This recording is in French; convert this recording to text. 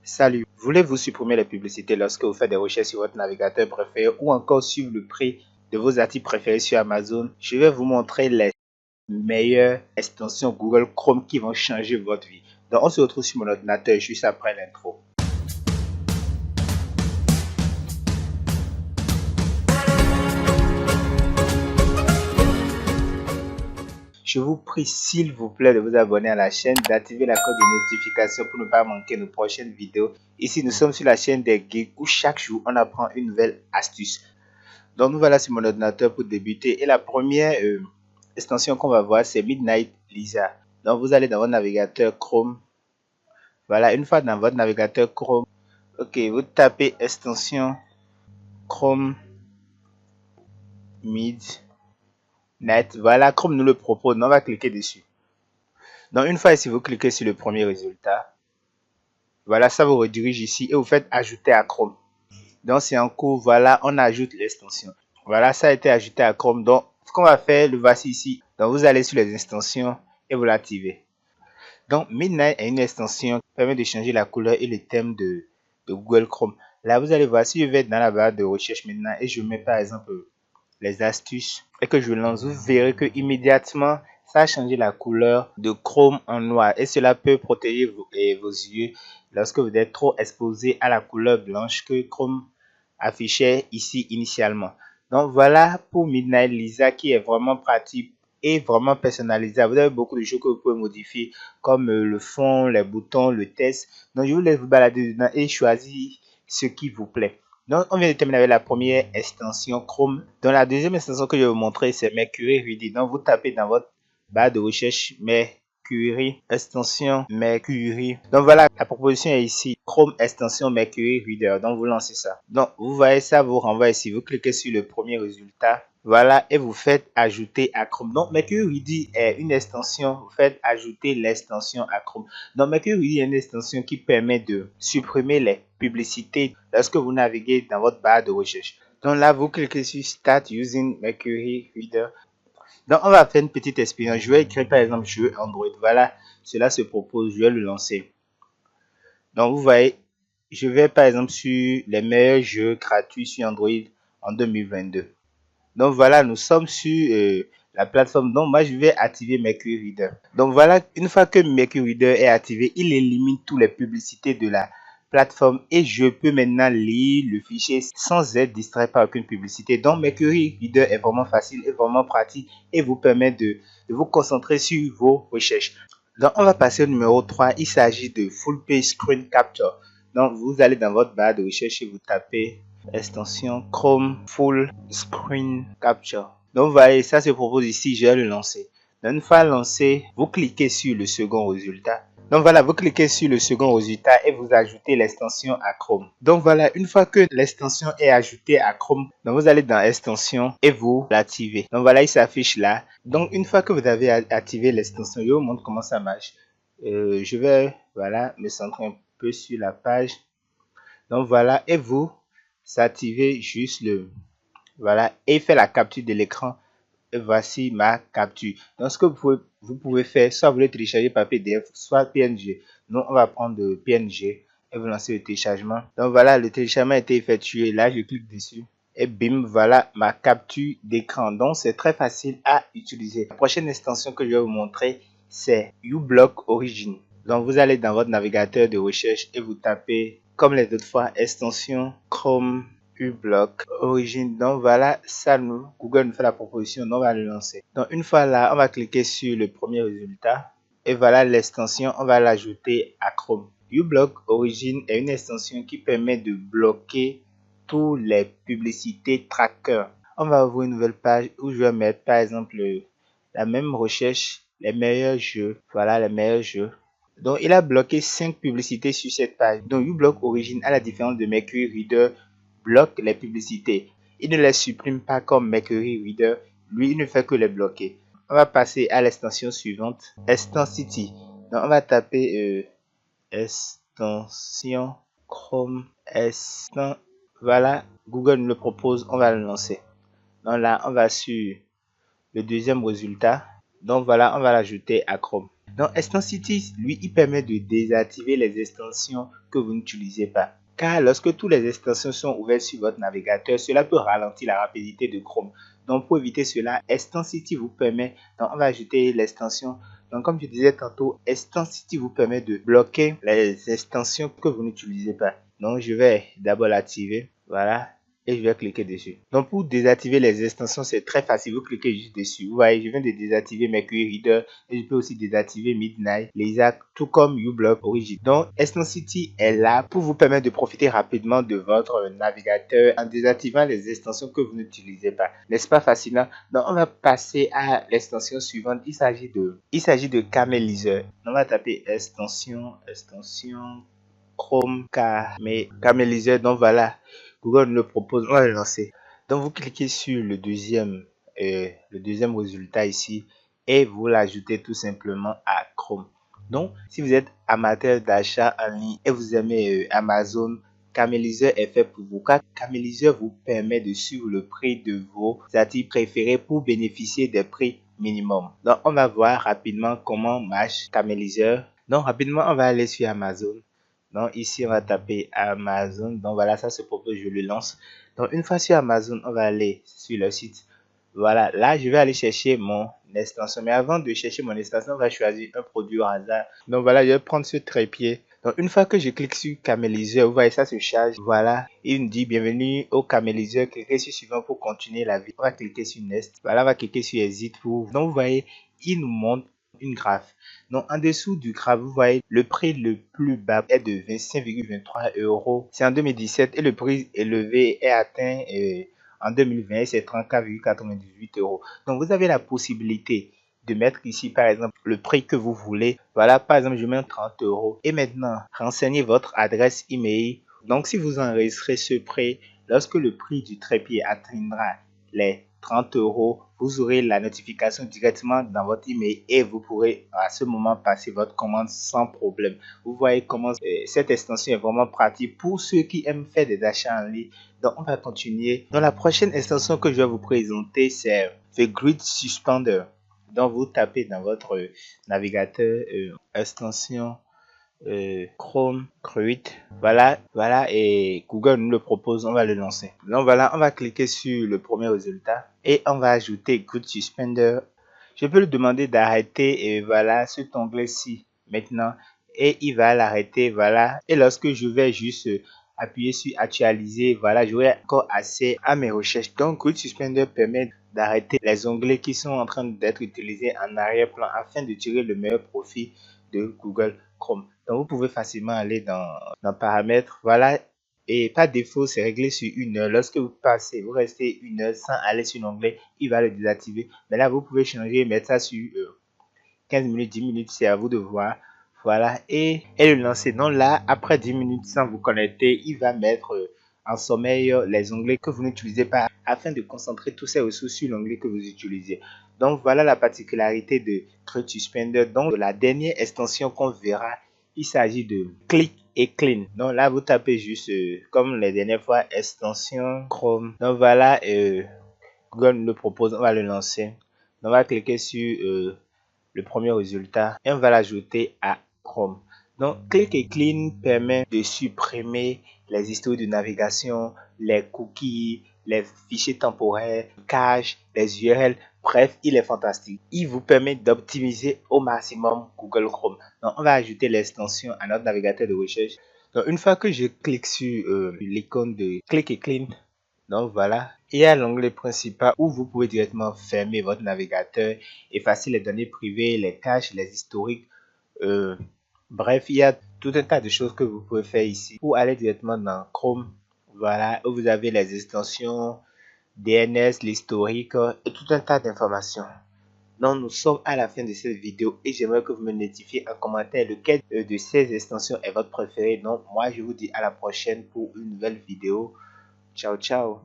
Salut, voulez-vous supprimer les publicités lorsque vous faites des recherches sur votre navigateur préféré ou encore suivre le prix de vos articles préférés sur Amazon? Je vais vous montrer les meilleures extensions Google Chrome qui vont changer votre vie. Donc on se retrouve sur mon ordinateur juste après l'intro. Je vous prie s'il vous plaît de vous abonner à la chaîne, d'activer la cloche de notification pour ne pas manquer nos prochaines vidéos. Ici nous sommes sur la chaîne des geeks où chaque jour on apprend une nouvelle astuce. Donc nous voilà sur mon ordinateur pour débuter et la première extension qu'on va voir c'est Midnight Lisa. Donc vous allez dans votre navigateur Chrome. Voilà, une fois dans votre navigateur Chrome, ok, vous tapez extension Chrome Midnight. Voilà, Chrome nous le propose, on va cliquer dessus. Donc une fois ici, vous cliquez sur le premier résultat. Voilà, ça vous redirige ici et vous faites ajouter à Chrome. Donc c'est en cours, voilà, on ajoute l'extension. Voilà, ça a été ajouté à Chrome. Donc ce qu'on va faire, le voici ici. Donc vous allez sur les extensions et vous l'activez. Donc Midnight est une extension qui permet de changer la couleur et le thème de Google Chrome. Là vous allez voir, si je vais dans la barre de recherche maintenant et je mets par exemple les astuces et que je lance, vous verrez que immédiatement ça a changé la couleur de Chrome en noir et cela peut protéger vos yeux lorsque vous êtes trop exposé à la couleur blanche que Chrome affichait ici initialement. Donc voilà pour Midnight Lisa qui est vraiment pratique et vraiment personnalisable. Vous avez beaucoup de choses que vous pouvez modifier comme le fond, les boutons, le texte. Donc je vous laisse vous balader dedans et choisir ce qui vous plaît. Donc on vient de terminer avec la première extension Chrome. Dans la deuxième extension que je vais vous montrer c'est Mercury Ready. Donc vous tapez dans votre barre de recherche Mercury, extension Mercury. Donc voilà, la proposition est ici, Chrome extension Mercury Reader. Donc vous lancez ça. Donc vous voyez ça vous renvoie ici. Vous cliquez sur le premier résultat. Voilà, et vous faites ajouter à Chrome. Donc Mercury Ready est une extension. Vous faites ajouter l'extension à Chrome. Donc Mercury Ready est une extension qui permet de supprimer les publicités lorsque vous naviguez dans votre barre de recherche. Donc là, vous cliquez sur Start Using Mercury Reader. Donc, on va faire une petite expérience. Je vais écrire par exemple jeu Android. Voilà, cela se propose. Je vais le lancer. Donc, vous voyez, je vais par exemple sur les meilleurs jeux gratuits sur Android en 2022. Donc, voilà, nous sommes sur la plateforme. Donc, moi, je vais activer Mercury Reader. Donc, voilà, une fois que Mercury Reader est activé, il élimine toutes les publicités de la plateforme et je peux maintenant lire le fichier sans être distrait par aucune publicité. Donc Mercury Reader est vraiment facile et vraiment pratique et vous permet de vous concentrer sur vos recherches. Donc on va passer au numéro 3, il s'agit de Full Page Screen Capture. Donc vous allez dans votre barre de recherche et vous tapez extension Chrome Full Screen Capture. Donc vous voyez, ça se propose ici, je vais le lancer. Donc une fois lancé, vous cliquez sur le second résultat. Donc voilà, vous cliquez sur le second résultat et vous ajoutez l'extension à Chrome. Donc voilà, une fois que l'extension est ajoutée à Chrome, donc vous allez dans extension et vous l'activez. Donc voilà, il s'affiche là. Donc une fois que vous avez activé l'extension, je vous montre comment ça marche. Je vais voilà me centrer un peu sur la page. Donc voilà, et vous activez juste le voilà et fait la capture de l'écran. Et voici ma capture. Donc ce que vous pouvez faire, soit vous le téléchargez par PDF, soit PNG. Nous on va prendre de PNG et vous lancez le téléchargement. Donc voilà, le téléchargement a été effectué. Là je clique dessus et bim, voilà ma capture d'écran. Donc c'est très facile à utiliser. La prochaine extension que je vais vous montrer c'est uBlock Origin. Donc vous allez dans votre navigateur de recherche et vous tapez comme les autres fois extension Chrome uBlock Origin. Donc voilà, ça Google nous fait la proposition, donc on va le lancer. Donc une fois là, on va cliquer sur le premier résultat et voilà l'extension, on va l'ajouter à Chrome. uBlock Origin est une extension qui permet de bloquer tous les publicités tracker. On va ouvrir une nouvelle page où je vais mettre par exemple la même recherche, les meilleurs jeux. Voilà les meilleurs jeux. Donc il a bloqué 5 publicités sur cette page. Donc uBlock Origin, à la différence de Mercury Reader, bloque les publicités. Il ne les supprime pas comme Mercury Reader. Lui, il ne fait que les bloquer. On va passer à l'extension suivante, Extensity. Donc, on va taper extension Chrome Extend. Voilà, Google nous le propose, on va le lancer. Donc là, on va sur le deuxième résultat. Donc voilà, on va l'ajouter à Chrome. Donc Extensity, lui, il permet de désactiver les extensions que vous n'utilisez pas. Car lorsque toutes les extensions sont ouvertes sur votre navigateur, cela peut ralentir la rapidité de Chrome. Donc pour éviter cela, Extensity vous permet, donc on va ajouter l'extension. Donc comme je disais tantôt, Extensity vous permet de bloquer les extensions que vous n'utilisez pas. Donc je vais d'abord l'activer, voilà, et je vais cliquer dessus. Donc pour désactiver les extensions, c'est très facile, vous cliquez juste dessus. Vous voyez, je viens de désactiver Mercury Reader et je peux aussi désactiver Midnight, Laysac, tout comme uBlock Origin. Donc Extensity est là pour vous permettre de profiter rapidement de votre navigateur en désactivant les extensions que vous n'utilisez pas. N'est-ce pas fascinant? Donc on va passer à l'extension suivante. Il s'agit de Cameliseur. On va taper extension Chrome Cameliseur. Donc voilà, Google nous le propose, on va le lancer. Donc vous cliquez sur le deuxième résultat ici et vous l'ajoutez tout simplement à Chrome. Donc si vous êtes amateur d'achat en ligne et vous aimez Amazon, Cameliseur est fait pour vous, car Cameliseur vous permet de suivre le prix de vos articles préférés pour bénéficier des prix minimum. Donc on va voir rapidement comment marche Cameliseur. Donc rapidement on va aller sur Amazon. Donc ici on va taper Amazon. Donc voilà, ça se propose, je le lance. Donc une fois sur Amazon, on va aller sur le site. Voilà, là je vais aller chercher mon extension. Mais avant de chercher mon extension, on va choisir un produit au hasard. Donc voilà, je vais prendre ce trépied. Donc une fois que je clique sur Cameliseur, vous voyez ça se charge. Voilà, il me dit bienvenue au Cameliseur. Cliquez sur suivant pour continuer la vie. On va cliquer sur Next. Voilà, on va cliquer sur Exit pour. Donc vous voyez, il nous montre une graphe. Donc en dessous du graphe, vous voyez le prix le plus bas est de 25,23 euros. C'est en 2017 et le prix élevé est atteint en 2020, c'est 34,98 euros. Donc vous avez la possibilité de mettre ici par exemple le prix que vous voulez. Voilà, par exemple je mets 30 euros. Et maintenant, renseignez votre adresse email. Donc si vous enregistrez ce prix, lorsque le prix du trépied atteindra les 30 euros, vous aurez la notification directement dans votre email et vous pourrez à ce moment passer votre commande sans problème. Vous voyez comment cette extension est vraiment pratique pour ceux qui aiment faire des achats en ligne. Donc on va continuer. Dans la prochaine extension que je vais vous présenter, c'est The Grid Suspender. Donc vous tapez dans votre navigateur extension Chrome Grid. Voilà, et Google nous le propose, on va le lancer. Donc voilà, on va cliquer sur le premier résultat et on va ajouter Grid Suspender. Je peux lui demander d'arrêter et voilà cet onglet-ci maintenant et il va l'arrêter, voilà. Et lorsque je vais juste appuyer sur actualiser, voilà, j'aurai encore accès à mes recherches. Donc Grid Suspender permet d'arrêter les onglets qui sont en train d'être utilisés en arrière-plan afin de tirer le meilleur profit de Google Chrome. Donc vous pouvez facilement aller dans paramètres, voilà, et par défaut c'est réglé sur 1 heure. Lorsque vous passez, vous restez 1 heure sans aller sur l'onglet, il va le désactiver. Mais là vous pouvez changer, mettre ça sur 15 minutes, 10 minutes, c'est à vous de voir. Voilà, et le lancer. Donc là, après 10 minutes sans vous connecter, il va mettre en sommeil les onglets que vous n'utilisez pas afin de concentrer tous ces ressources sur l'onglet que vous utilisez. Donc voilà la particularité de Grid Suspender. Donc la dernière extension qu'on verra, il s'agit de Click et Clean. Donc là, vous tapez juste comme les dernières fois, extension Chrome. Donc voilà, Google nous le propose, on va le lancer. Donc, on va cliquer sur le premier résultat et on va l'ajouter à Chrome. Donc, Click et Clean permet de supprimer les historiques de navigation, les cookies, les fichiers temporaires, cache, les URL. Bref, il est fantastique. Il vous permet d'optimiser au maximum Google Chrome. Donc, on va ajouter l'extension à notre navigateur de recherche. Donc, une fois que je clique sur l'icône de Click et Clean, donc voilà, il y a l'onglet principal où vous pouvez directement fermer votre navigateur, effacer les données privées, les caches, les historiques. Bref, il y a tout un tas de choses que vous pouvez faire ici pour aller directement dans Chrome. Voilà, où vous avez les extensions, DNS, l'historique et tout un tas d'informations. Donc nous sommes à la fin de cette vidéo et j'aimerais que vous me notifiez en commentaire lequel de ces extensions est votre préféré. Donc moi je vous dis à la prochaine pour une nouvelle vidéo. Ciao, ciao.